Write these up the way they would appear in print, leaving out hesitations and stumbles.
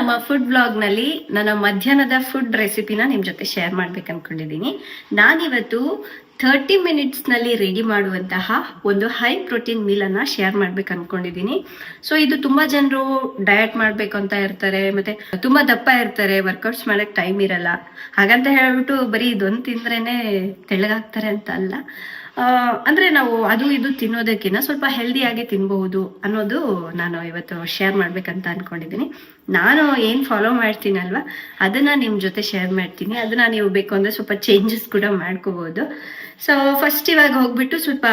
ನಮ್ಮ food blog ನಲ್ಲಿ ನನ್ನ ಮಧ್ಯಾಹ್ನದ ಫುಡ್ ರೆಸಿಪಿನ ನಿಮ್ ಜೊತೆ ಶೇರ್ ಮಾಡ್ಬೇಕು ಅನ್ಕೊಂಡಿದ್ದೀನಿ. ನಾನಿವತ್ತು 30 ಮಿನಿಟ್ಸ್ ನಲ್ಲಿ ರೆಡಿ ಮಾಡುವಂತಹ ಒಂದು ಹೈ ಪ್ರೋಟೀನ್ ಮೀಲ್ ಅನ್ನ ಶೇರ್ ಮಾಡ್ಬೇಕು ಅನ್ಕೊಂಡಿದ್ದೀನಿ. ಸೊ ಇದು ತುಂಬಾ ಜನರು ಡಯಟ್ ಮಾಡ್ಬೇಕು ಅಂತ ಇರ್ತಾರೆ, ಮತ್ತೆ ತುಂಬಾ ದಪ್ಪ ಇರ್ತಾರೆ, ವರ್ಕೌಟ್ಸ್ ಮಾಡಕ್ ಟೈಮ್ ಇರಲ್ಲ. ಹಾಗಂತ ಹೇಳ್ಬಿಟ್ಟು ಬರೀ ಇದೊಂದು ತಿಂದ್ರೇನೆ ತೆಳ್ಳಗಾಗ್ತಾರೆ ಅಂತ ಅಲ್ಲ. ಅಂದ್ರೆ ನಾವು ಅದು ಇದು ತಿನ್ನೋದಕ್ಕಿಂತ ಸ್ವಲ್ಪ ಹೆಲ್ದಿಯಾಗಿ ತಿನ್ಬಹುದು ಅನ್ನೋದು ನಾನು ಇವತ್ತು ಶೇರ್ ಮಾಡ್ಬೇಕಂತ ಅನ್ಕೊಂಡಿದ್ದೀನಿ. ನಾನು ಏನ್ ಫಾಲೋ ಮಾಡ್ತೀನಲ್ವಾ ಅದನ್ನ ನಿಮ್ ಜೊತೆ ಶೇರ್ ಮಾಡ್ತೀನಿ. ಅದನ್ನ ನೀವು ಬೇಕು ಅಂದ್ರೆ ಸ್ವಲ್ಪ ಚೇಂಜಸ್ ಕೂಡ ಮಾಡ್ಕೋಬಹುದು. ಸೊ ಫಸ್ಟ್ ಇವಾಗ ಹೋಗ್ಬಿಟ್ಟು ಸ್ವಲ್ಪ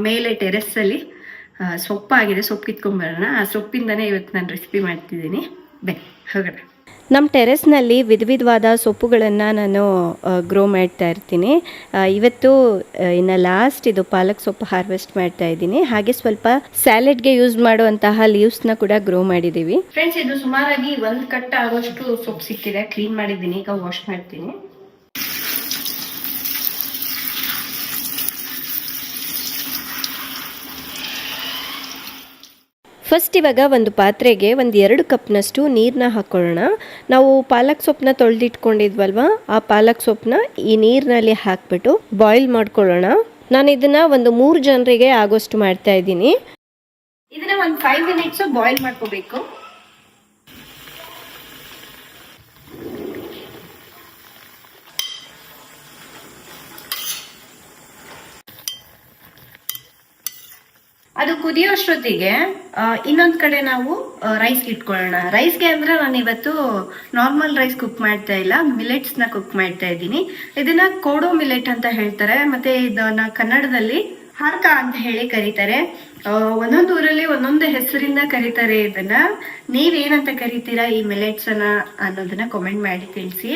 ಮೇಲೆ ಟೆರೆಸ್ ಅಲ್ಲಿ ಸೊಪ್ಪಾಗಿದೆ, ಸೊಪ್ಪು ಕಿತ್ಕೊಂಡ್ಬರೋಣ. ಆ ಸೊಪ್ಪಿಂದಾನೇ ಇವತ್ತು ನಾನು ರೆಸಿಪಿ ಮಾಡ್ತಿದ್ದೀನಿ. ಬನ್ನಿ ಹೋಗೋಣ. ನಮ್ಮ ಟೆರೆಸ್ನಲ್ಲಿ ವಿಧವಾದ ಸೊಪ್ಪುಗಳನ್ನು ನಾನು ಗ್ರೋ ಮಾಡ್ತಾ ಇರ್ತೀನಿ. ಇವತ್ತು ಇನ್ನು ಲಾಸ್ಟ್ ಇದು ಪಾಲಕ್ ಸೊಪ್ಪು ಹಾರ್ವೆಸ್ಟ್ ಮಾಡ್ತಾ ಇದ್ದೀನಿ. ಹಾಗೆ ಸ್ವಲ್ಪ ಸ್ಯಾಲೆಡ್ಗೆ ಯೂಸ್ ಮಾಡುವಂತಹ ಲೀವ್ಸ್ನ ಕೂಡ ಗ್ರೋ ಮಾಡಿದ್ದೀವಿ. ಫ್ರೆಂಡ್ಸ್, ಇದು ಸುಮಾರಾಗಿ 1 ಕಟ್ ಆಗೋಷ್ಟು ಸೊಪ್ಪು ಸಿಕ್ಕಿದೆ. ಕ್ಲೀನ್ ಮಾಡಿದ್ದೀನಿ, ಈಗ ವಾಶ್ ಮಾಡ್ತೀನಿ. ಫಸ್ಟ್ ಇವಾಗ ಒಂದು ಪಾತ್ರೆಗೆ 2 ಕಪ್ನಷ್ಟು ನೀರನ್ನ ಹಾಕ್ಕೊಳ್ಳೋಣ. ನಾವು ಪಾಲಕ್ ಸೊಪ್ಪನ್ನ ತೊಳೆದಿಟ್ಕೊಂಡಿದ್ವಲ್ವ, ಆ ಪಾಲಕ್ ಸೊಪ್ಪನ್ನ ಈ ನೀರಿನಲ್ಲಿ ಹಾಕ್ಬಿಟ್ಟು ಬಾಯ್ಲ್ ಮಾಡ್ಕೊಳ್ಳೋಣ. ನಾನು ಇದನ್ನ ಒಂದು 3 ಜನರಿಗೆ ಆಗೋಷ್ಟು ಮಾಡ್ತಾ ಇದ್ದೀನಿ. ಇದನ್ನ ಒಂದು 5 ಮಿನಿಟ್ಸ್ ಬಾಯ್ಲ್ ಮಾಡ್ಕೋಬೇಕು. ಅದು ಕುದಿಯೋಷ್ಟೊತ್ತಿಗೆ ಇನ್ನೊಂದ್ ಕಡೆ ನಾವು ರೈಸ್ ಇಟ್ಕೊಳ್ಳೋಣ. ರೈಸ್ಗೆ ಅಂದ್ರೆ ನಾನು ಇವತ್ತು ನಾರ್ಮಲ್ ರೈಸ್ ಕುಕ್ ಮಾಡ್ತಾ ಇಲ್ಲ, ಮಿಲೆಟ್ಸ್ ನ ಕುಕ್ ಮಾಡ್ತಾ ಇದ್ದೀನಿ. ಇದನ್ನ ಕೋಡೋ ಮಿಲೆಟ್ ಅಂತ ಹೇಳ್ತಾರೆ, ಮತ್ತೆ ಇದನ್ನ ಕನ್ನಡದಲ್ಲಿ ಹಾರ್ಕ ಅಂತ ಹೇಳಿ ಕರೀತಾರೆ. ಒಂದೊಂದು ಊರಲ್ಲಿ ಒಂದೊಂದು ಹೆಸರಿಂದ ಕರೀತಾರೆ ಇದನ್ನ. ನೀವೇನಂತ ಕರಿತೀರಾ ಈ ಮಿಲೆಟ್ಸ್ ಅನ್ನ ಅನ್ನೋದನ್ನ ಕಾಮೆಂಟ್ ಮಾಡಿ ತಿಳಿಸಿ.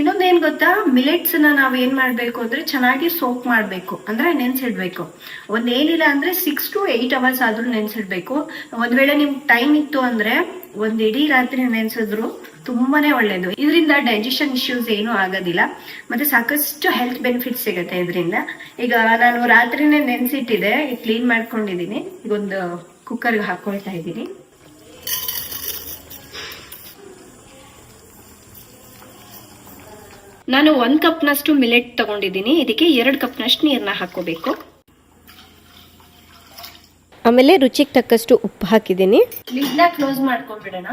ಇನ್ನೊಂದೇನ್ ಗೊತ್ತಾ, ಮಿಲೆಟ್ಸ್ ನ ನಾವ್ ಏನ್ ಮಾಡ್ಬೇಕು ಅಂದ್ರೆ ಚೆನ್ನಾಗಿ ಸೋಕ್ ಮಾಡ್ಬೇಕು, ಅಂದ್ರೆ ನೆನ್ಸಿಡ್ಬೇಕು. ಏನಿಲ್ಲ ಅಂದ್ರೆ 6 to 8 hours ಆದ್ರೂ ನೆನ್ಸಿಡ್ಬೇಕು. ಒಂದ್ ವೇಳೆ ನಿಮ್ ಟೈಮ್ ಇತ್ತು ಅಂದ್ರೆ ಇಡೀ ರಾತ್ರಿ ನೆನ್ಸಿದ್ರು ತುಂಬಾನೇ ಒಳ್ಳೇದು. ಇದರಿಂದ ಡೈಜೆಷನ್ ಇಶ್ಯೂಸ್ ಏನು ಆಗೋದಿಲ್ಲ, ಮತ್ತೆ ಸಾಕಷ್ಟು ಹೆಲ್ತ್ ಬೆನಿಫಿಟ್ಸ್ ಸಿಗುತ್ತೆ ಇದರಿಂದ. ಈಗ ನಾನು ರಾತ್ರಿನೇ ನೆನ್ಸಿಟ್ಟಿದೆ, ಕ್ಲೀನ್ ಮಾಡ್ಕೊಂಡಿದೀನಿ. ಈಗೊಂದು ಕುಕ್ಕರ್ಗೆ ಹಾಕೊಳ್ತಾ ಇದ್ದೀನಿ. ನಾನು 1 ಕಪ್ನಷ್ಟು ಮಿಲೆಟ್ ತಗೊಂಡಿದ್ದೀನಿ. ಇದಕ್ಕೆ 2 ಕಪ್ನಷ್ಟು ನೀರನ್ನ ಹಾಕೋಬೇಕು. ಆಮೇಲೆ ರುಚಿಗೆ ತಕ್ಕಷ್ಟು ಉಪ್ಪು ಹಾಕಿದ್ದೀನಿ. ಲಿಡ್ನ ಕ್ಲೋಸ್ ಮಾಡ್ಕೊಂಡ್ಬಿಡೋಣ.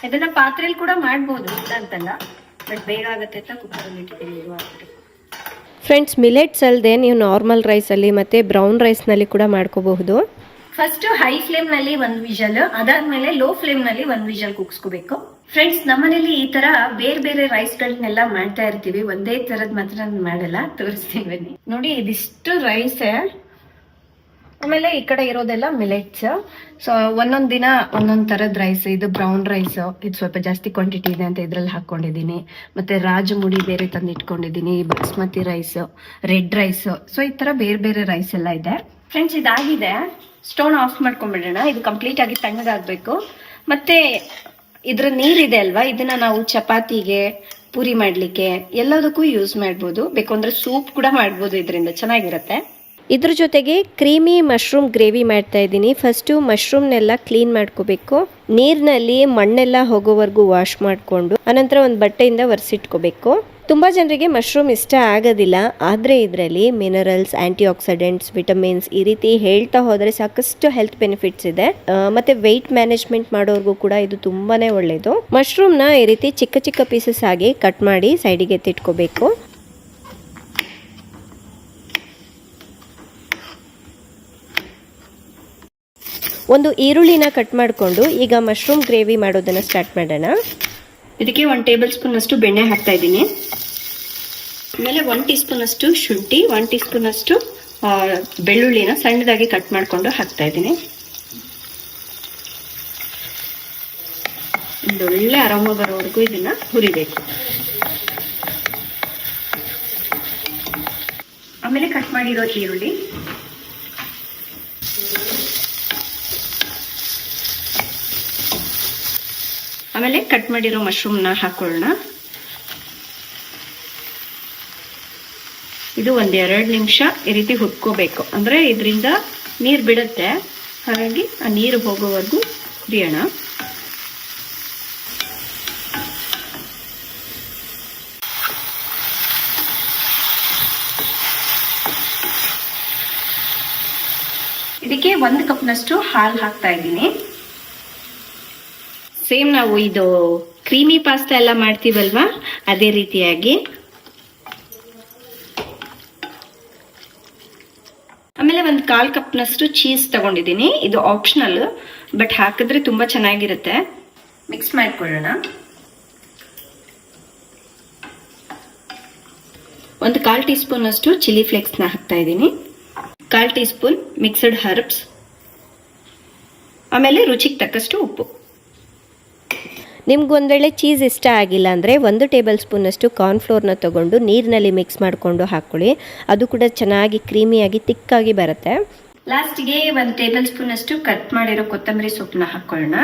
ಇದನ್ನ ಪಾತ್ರೆಯಲ್ಲಿ ಕೂಡ ಮಾಡ್ಬೋದು, ಇಲ್ಲ ಅಂತಲ್ಲ, ಬಟ್ ಬೇಗ ಆಗುತ್ತೆ ಅಂತ ಕುಕ್ಕರಲ್ಲಿ ಇಟ್ಟಿದ್ದೀನಿ. ಫ್ರೆಂಡ್ಸ್, ಮಿಲೆಟ್ಸ್ ಅಲ್ಲದೆ ನೀವು ನಾರ್ಮಲ್ ರೈಸಲ್ಲಿ ಮತ್ತು ಬ್ರೌನ್ ರೈಸ್ನಲ್ಲಿ ಕೂಡ ಮಾಡ್ಕೋಬಹುದು. ಫಸ್ಟ್ ಹೈ ಫ್ಲೇಮ್ ನಲ್ಲಿ 1 ವಿಷಲ್, ಅದಾದ್ಮೇಲೆ ಲೋ ಫ್ಲೇಮ್ ನಲ್ಲಿ 1 ವಿಷಲ್ ಕುಗ್ಸ್ಕೋಬೇಕು. ಫ್ರೆಂಡ್ಸ್, ನಮ್ಮನೇಲಿ ಈ ತರ ಬೇರೆ ಬೇರೆ ರೈಸ್ ಗಳನ್ನೆಲ್ಲ ಮಾಡ್ತಾ ಇರ್ತೀವಿ, ಒಂದೇ ತರದ್ ಮಾತ್ರ ಮಾಡಲ್ಲ. ತೋರಿಸ್ತೀನಿ ಬನ್ನಿ. ನೋಡಿ, ಇದಿಷ್ಟು ರೈಸ್, ಆಮೇಲೆ ಈ ಕಡೆ ಇರೋದೆಲ್ಲ ಮಿಲೆಟ್ಸ್. ಸೊ ಒಂದೊಂದ್ ದಿನ ಒಂದೊಂದ್ ತರದ್ ರೈಸ್. ಇದು ಬ್ರೌನ್ ರೈಸ್, ಇದು ಸ್ವಲ್ಪ ಜಾಸ್ತಿ ಕ್ವಾಂಟಿಟಿ ಇದೆ ಅಂತ ಇದ್ರಲ್ಲಿ ಹಾಕೊಂಡಿದ್ದೀನಿ. ಮತ್ತೆ ರಾಜಮುಡಿ ಬೇರೆ ತಂದು ಇಟ್ಕೊಂಡಿದ್ದೀನಿ, basmati rice, red rice. So ಈ ತರ ಬೇರೆ ಬೇರೆ ರೈಸ್ ಎಲ್ಲ ಇದೆ. ಫ್ರೆಂಡ್ಸ್, ಇದಾಗಿದೆ. ಸ್ಟೋನ್ ಆಫ್ ಮಾಡ್ಕೊಂಡ್ಬಿಡೋಣ. ಇದು ಕಂಪ್ಲೀಟ್ ಆಗಿ ತಣ್ಣಗಾಗ್ಬೇಕು. ಮತ್ತೆ ಇದ್ರ ನೀರಿದೆ ಅಲ್ವಾ, ಇದನ್ನ ನಾವು ಚಪಾತಿಗೆ, ಪೂರಿ ಮಾಡ್ಲಿಕ್ಕೆ ಎಲ್ಲದಕ್ಕೂ ಯೂಸ್ ಮಾಡ್ಬೋದು. ಬೇಕು ಅಂದ್ರೆ ಸೂಪ್ ಕೂಡ ಮಾಡ್ಬೋದು, ಇದರಿಂದ ಚೆನ್ನಾಗಿರುತ್ತೆ. ಇದ್ರ ಜೊತೆಗೆ ಕ್ರೀಮಿ ಮಶ್ರೂಮ್ ಗ್ರೇವಿ ಮಾಡ್ತಾ ಇದ್ದೀನಿ. ಫಸ್ಟು ಮಶ್ರೂಮ್ನೆಲ್ಲ ಕ್ಲೀನ್ ಮಾಡ್ಕೋಬೇಕು. ನೀರಿನಲ್ಲಿ ಮಣ್ಣೆಲ್ಲ ಹೋಗೋವರೆಗೂ ವಾಶ್ ಮಾಡಿಕೊಂಡು ಅನಂತರ ಒಂದು ಬಟ್ಟೆಯಿಂದ ಒರೆಸಿಟ್ಕೋಬೇಕು. ತುಂಬ ಜನರಿಗೆ ಮಶ್ರೂಮ್ ಇಷ್ಟ ಆಗೋದಿಲ್ಲ, ಆದರೆ ಇದರಲ್ಲಿ ಮಿನರಲ್ಸ್, ಆಂಟಿ ಆಕ್ಸಿಡೆಂಟ್ಸ್, ವಿಟಮಿನ್ಸ್ ಈ ರೀತಿ ಹೇಳ್ತಾ ಹೋದರೆ ಸಾಕಷ್ಟು ಹೆಲ್ತ್ ಬೆನಿಫಿಟ್ಸ್ ಇದೆ. ಮತ್ತೆ ವೆಯ್ಟ್ ಮ್ಯಾನೇಜ್ಮೆಂಟ್ ಮಾಡೋರ್ಗೂ ಕೂಡ ಇದು ತುಂಬಾನೇ ಒಳ್ಳೆಯದು. ಮಶ್ರೂಮ್ನ ಈ ರೀತಿ ಚಿಕ್ಕ ಚಿಕ್ಕ ಪೀಸಸ್ ಆಗಿ ಕಟ್ ಮಾಡಿ ಸೈಡಿಗೆ ಎತ್ತಿಟ್ಕೋಬೇಕು. ಒಂದು ಈರುಳ್ಳಿನ ಕಟ್ ಮಾಡಿಕೊಂಡು ಈಗ ಮಶ್ರೂಮ್ ಗ್ರೇವಿ ಮಾಡೋದನ್ನ ಸ್ಟಾರ್ಟ್ ಮಾಡೋಣ. ಇದಕ್ಕೆ 1 ಟೇಬಲ್ ಸ್ಪೂನ್ ಅಷ್ಟು ಬೆಣ್ಣೆ ಹಾಕ್ತಾ ಇದ್ದೀನಿ. ಆಮೇಲೆ 1 ಟೀ ಸ್ಪೂನ್ ಅಷ್ಟು ಶುಂಠಿ, 1 ಟೀ ಸ್ಪೂನ್ ಅಷ್ಟು ಬೆಳ್ಳುಳ್ಳಿನ ಸಣ್ಣದಾಗಿ ಕಟ್ ಮಾಡ್ಕೊಂಡು ಹಾಕ್ತಾ ಇದ್ದೀನಿ. ಒಳ್ಳೆ ಅರೋಮ ಬರೋವರೆಗೂ ಇದನ್ನ ಹುರಿಬೇಕು. ಆಮೇಲೆ ಕಟ್ ಮಾಡಿರೋ ಈರುಳ್ಳಿ, ಆಮೇಲೆ ಕಟ್ ಮಾಡಿರೋ ಮಶ್ರೂಮ್ನ ಹಾಕೊಳ್ಳೋಣ. ಇದು 1-2 ನಿಮಿಷ ಈ ರೀತಿ ಹುರ್ಕೋಬೇಕು. ಅಂದ್ರೆ ಇದರಿಂದ ನೀರು ಬಿಡುತ್ತೆ, ಹಾಗಾಗಿ ಆ ನೀರು ಹೋಗೋವರೆಗೂ ಹುರಿಯೋಣ. ಇದಕ್ಕೆ 1 ಕಪ್ನಷ್ಟು ಹಾಲು ಹಾಕ್ತಾ ಇದ್ದೀನಿ. ಸೇಮ್ ನಾವು ಇದು ಕ್ರೀಮಿ ಪಾಸ್ತಾ ಎಲ್ಲ ಮಾಡ್ತೀವಲ್ವಾ ಅದೇ ರೀತಿಯಾಗಿ. ಆಮೇಲೆ 1/4 ಕಪ್ನಷ್ಟು ಚೀಸ್ ತಗೊಂಡಿದ್ದೀನಿ. ಇದು ಆಪ್ಷನಲ್, ಬಟ್ ಹಾಕಿದ್ರೆ ತುಂಬಾ ಚೆನ್ನಾಗಿರುತ್ತೆ. ಮಿಕ್ಸ್ ಮಾಡ್ಕೊಳ್ಳೋಣ. 1/4 ಟೀ ಸ್ಪೂನ್ ಅಷ್ಟು ಚಿಲ್ಲಿ ಫ್ಲೇಕ್ಸ್ನ ಹಾಕ್ತಾ ಇದ್ದೀನಿ. 1/4 ಟೀ ಸ್ಪೂನ್ ಮಿಕ್ಸ್ಡ್ ಹರ್ಬ್ಸ್, ಆಮೇಲೆ ರುಚಿಗೆ ತಕ್ಕಷ್ಟು ಉಪ್ಪು. ನಿಮ್ಗೆ ಒಂದು ವೇಳೆ ಚೀಸ್ ಇಷ್ಟ ಆಗಿಲ್ಲ ಅಂದರೆ 1 ಟೇಬಲ್ ಸ್ಪೂನಷ್ಟು ಕಾರ್ನ್ಫ್ಲೋರ್ನ ತೊಗೊಂಡು ನೀರಿನಲ್ಲಿ ಮಿಕ್ಸ್ ಮಾಡಿಕೊಂಡು ಹಾಕ್ಕೊಳ್ಳಿ. ಅದು ಕೂಡ ಚೆನ್ನಾಗಿ ಕ್ರೀಮಿಯಾಗಿ ತಿಕ್ಕಾಗಿ ಬರುತ್ತೆ. ಲಾಸ್ಟಿಗೆ 1 ಟೇಬಲ್ ಸ್ಪೂನ್ ಅಷ್ಟು ಕಟ್ ಮಾಡಿರೋ ಕೊತ್ತಂಬರಿ ಸೊಪ್ಪನ್ನ ಹಾಕ್ಕೊಳ್ಳೋಣ.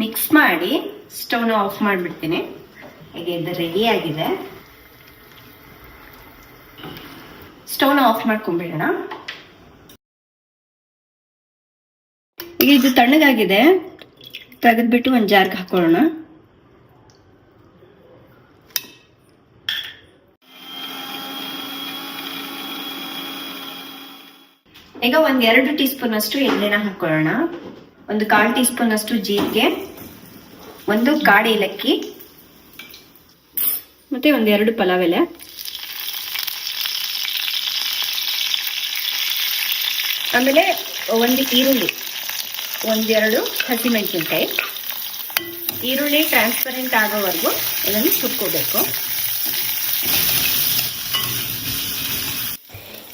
ಮಿಕ್ಸ್ ಮಾಡಿ ಸ್ಟವ್ನ ಆಫ್ ಮಾಡಿಬಿಡ್ತೀನಿ. ಈಗ ಇದು ರೆಡಿ ಆಗಿದೆ. ಸ್ಟವ್ನ ಆಫ್ ಮಾಡ್ಕೊಂಡ್ಬಿಡೋಣ. ಈಗ ಇದು ತಣ್ಣಗಾಗಿದೆ, ತೆಗೆದ್ಬಿಟ್ಟು ಒಂದು ಜಾರ್ಗೆ ಹಾಕೊಳ್ಳೋಣ. ಈಗ 1-2 ಟೀ ಸ್ಪೂನ್ ಅಷ್ಟು ಎಣ್ಣೆನ ಹಾಕೊಳ್ಳೋಣ. 1/4 ಟೀ ಸ್ಪೂನ್ ಅಷ್ಟು ಜೀರಿಗೆ, 1 ಕಾಳು ಏಲಕ್ಕಿ, ಮತ್ತೆ 1-2 ಪಲಾವ್ ಎಲೆ, ಆಮೇಲೆ 1 ಈರುಳ್ಳಿ, 1-2 ಹಸಿಮೆಣಸಿನ್ಕಾಯಿ. ಈರುಳ್ಳಿ ಟ್ರಾನ್ಸ್ಪರೆಂಟ್ ಆಗೋವರೆಗೂ ಇದನ್ನು ಸುಟ್ಕೋಬೇಕು.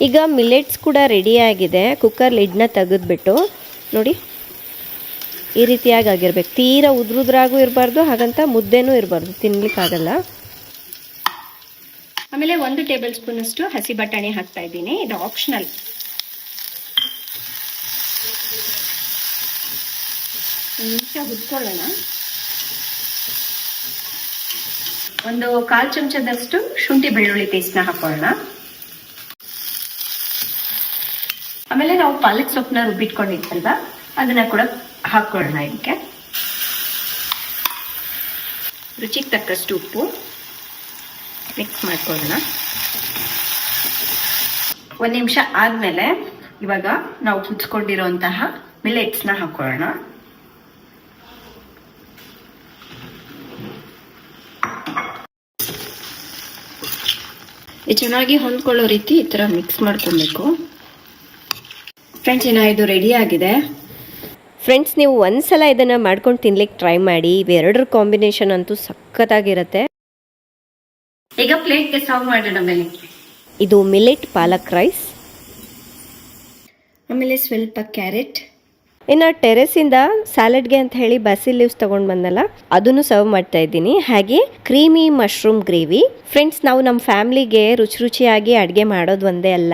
ಈಗ ಮಿಲೆಟ್ಸ್ ಕೂಡ ರೆಡಿಯಾಗಿದೆ. ಕುಕ್ಕರ್ ಲಿಡ್ನ ತೆಗೆದ್ಬಿಟ್ಟು ನೋಡಿ ಈ ರೀತಿಯಾಗಿ ಆಗಿರ್ಬೇಕು. ತೀರಾ ಉದ್ರುದ್ರಾಗೂ ಇರಬಾರ್ದು, ಹಾಗಂತ ಮುದ್ದೆನೂ ಇರಬಾರ್ದು, ತಿನ್ಲಿಕ್ಕಾಗಲ್ಲ. ಆಮೇಲೆ 1 ಟೇಬಲ್ ಸ್ಪೂನ್ ಅಷ್ಟು ಹಸಿ ಬಟಾಣಿ ಹಾಕ್ತಾ ಇದ್ದೀನಿ. ಇದು ಆಪ್ಷನಲ್. ಒಂದು ನಿಮಿಷ ಹುಡ್ಕೊಳ್ಳೋಣ. 1/4 ಚಮಚದಷ್ಟು ಶುಂಠಿ ಬೆಳ್ಳುಳ್ಳಿ ಪೇಸ್ಟ್ನ ಹಾಕೊಳ್ಳೋಣ. ಆಮೇಲೆ ನಾವು ಪಾಲಕ್ ಸೊಪ್ಪನ್ನ ರುಬ್ಬಿಟ್ಕೊಂಡಿತ್ತಲ್ವ ಅದನ್ನ ಕೂಡ ಹಾಕೊಳ್ಳೋಣ. ಇದಕ್ಕೆ ರುಚಿಗೆ ತಕ್ಕಷ್ಟು ಉಪ್ಪು, ಮಿಕ್ಸ್ ಮಾಡ್ಕೊಳ್ಳೋಣ. 1 ನಿಮಿಷ ಆದ್ಮೇಲೆ ಇವಾಗ ನಾವು ಕುದಿಸ್ಕೊಂಡಿರುವಂತಹ ಮಿಲೆಟ್ಸ್ನ ಹಾಕೊಳ್ಳೋಣ. ಚೆನ್ನಾಗಿ ಹೊಂದ್ಕೊಳ್ಳೋ ರೀತಿ ಈ ತರ ಮಿಕ್ಸ್ ಮಾಡ್ಕೊಬೇಕು. ಫ್ರೆಂಡ್ಸ್, ಇದು ರೆಡಿ ಆಗಿದೆ. ಫ್ರೆಂಡ್ಸ್, ನೀವು ಒಂದ್ಸಲ ಇದನ್ನು ಮಾಡ್ಕೊಂಡು ತಿನ್ಲಿಕ್ಕೆ ಟ್ರೈ ಮಾಡಿ. ಇವೆರಡರ ಕಾಂಬಿನೇಷನ್ ಅಂತೂ ಸಖತ್ತಾಗಿರುತ್ತೆ. ಈಗ ಪ್ಲೇಟ್ಗೆ ಸರ್ವ್ ಮಾಡೋಣ. ಮೇಲೆ ಇದು ಮಿಲೆಟ್ ಪಾಲಕ್ ರೈಸ್, ಆಮೇಲೆ ಸ್ವಲ್ಪ ಕ್ಯಾರೆಟ್. ಇನ್ನು ಟೆರೆಸಿಂದ ಸ್ಯಾಲೆಡ್ಗೆ ಅಂತ ಹೇಳಿ ಬಾಸಿಲ್ ಲೀವ್ಸ್ ತೊಗೊಂಡು ಬಂದಲ್ಲ, ಅದನ್ನು ಸರ್ವ್ ಮಾಡ್ತಾ ಇದ್ದೀನಿ. ಹಾಗೆ ಕ್ರೀಮಿ ಮಶ್ರೂಮ್ ಗ್ರೇವಿ. ಫ್ರೆಂಡ್ಸ್, ನಾವು ನಮ್ಮ ಫ್ಯಾಮ್ಲಿಗೆ ರುಚಿಯಾಗಿ ಅಡುಗೆ ಮಾಡೋದು ಒಂದೇ ಅಲ್ಲ,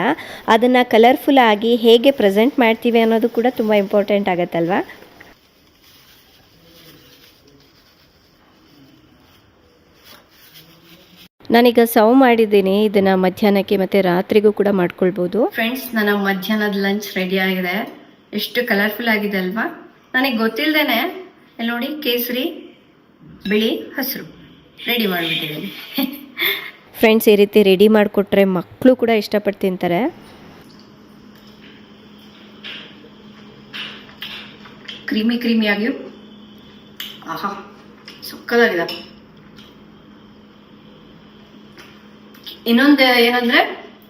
ಅದನ್ನು ಕಲರ್ಫುಲ್ ಆಗಿ ಹೇಗೆ ಪ್ರೆಸೆಂಟ್ ಮಾಡ್ತೀವಿ ಅನ್ನೋದು ಕೂಡ ತುಂಬ ಇಂಪಾರ್ಟೆಂಟ್ ಆಗುತ್ತಲ್ವಾ. ನಾನೀಗ ಸರ್ವ್ ಮಾಡಿದ್ದೀನಿ. ಇದನ್ನು ಮಧ್ಯಾಹ್ನಕ್ಕೆ ಮತ್ತು ರಾತ್ರಿಗೂ ಕೂಡ ಮಾಡ್ಕೊಳ್ಬೋದು. ಫ್ರೆಂಡ್ಸ್, ನನ್ನ ಮಧ್ಯಾಹ್ನದ ಲಂಚ್ ರೆಡಿ ಆಗಿದೆ. ಎಷ್ಟು ಕಲರ್ಫುಲ್ ಆಗಿದೆ ಅಲ್ವಾ. ನನಗೆ ಗೊತ್ತಿಲ್ಲದೇನೆ ಇಲ್ಲಿ ನೋಡಿ, ಕೇಸರಿ, ಬಿಳಿ, ಹಸಿರು ರೆಡಿ ಮಾಡಿಬಿಟ್ಟಿದ್ದೀನಿ. ಫ್ರೆಂಡ್ಸ್, ಈ ರೀತಿ ರೆಡಿ ಮಾಡಿಕೊಟ್ರೆ ಮಕ್ಕಳು ಕೂಡ ಇಷ್ಟಪಟ್ಟು ತಿಂತಾರೆ. ಕ್ರೀಮಿಯಾಗಿ ಆಹಾ ಸುಕ್ಕದಾಗಿದೆ. ಇನ್ನೊಂದು ಏನಂದ್ರೆ,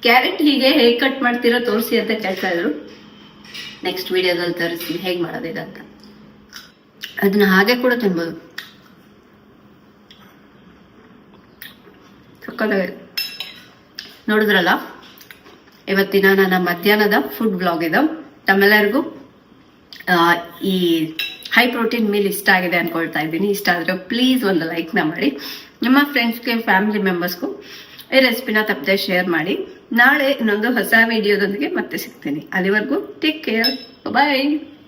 ಕ್ಯಾರೆಟ್ ಹೀಗೆ ಹೇಗೆ ಕಟ್ ಮಾಡ್ತೀರಾ ತೋರಿಸಿ ಅಂತ ಕೇಳ್ತಾ ಇದ್ರು. ನೆಕ್ಸ್ಟ್ ವಿಡಿಯೋದಲ್ಲಿ ತೋರಿಸ್ತೀನಿ ಹೇಗೆ ಮಾಡೋದಿದಂತ. ಅದನ್ನ ಹಾಗೆ ಕೂಡ ತಿನ್ಬೋದು. ಸಕ್ಕತ್ತಾಗಿದೆ. ನೋಡಿದ್ರಲ್ಲ, ಇವತ್ತಿನ ನನ್ನ ಮಧ್ಯಾಹ್ನದ ಫುಡ್ ಬ್ಲಾಗ್ ಇದು. ತಮ್ಮೆಲ್ಲರಿಗೂ ಈ ಹೈ ಪ್ರೋಟೀನ್ ಮೀಲ್ ಇಷ್ಟ ಆಗಿದೆ ಅನ್ಕೊಳ್ತಾ ಇದ್ದೀನಿ. ಇಷ್ಟ ಆದರೆ ಪ್ಲೀಸ್ ಒಂದು ಲೈಕ್ನ ಮಾಡಿ. ನಿಮ್ಮ ಫ್ರೆಂಡ್ಸ್ಗೆ, ಫ್ಯಾಮಿಲಿ ಮೆಂಬರ್ಸ್ಗೂ ಈ ರೆಸಿಪಿನ ತಪ್ಪದೆ ಶೇರ್ ಮಾಡಿ. ನಾಳೆ ಇನ್ನೊಂದು ಹೊಸ ವಿಡಿಯೋದೊಂದಿಗೆ ಮತ್ತೆ ಸಿಗ್ತೀನಿ. ಅಲ್ಲಿವರೆಗೂ ಟೇಕ್ ಕೇರ್, ಬಾಯ್.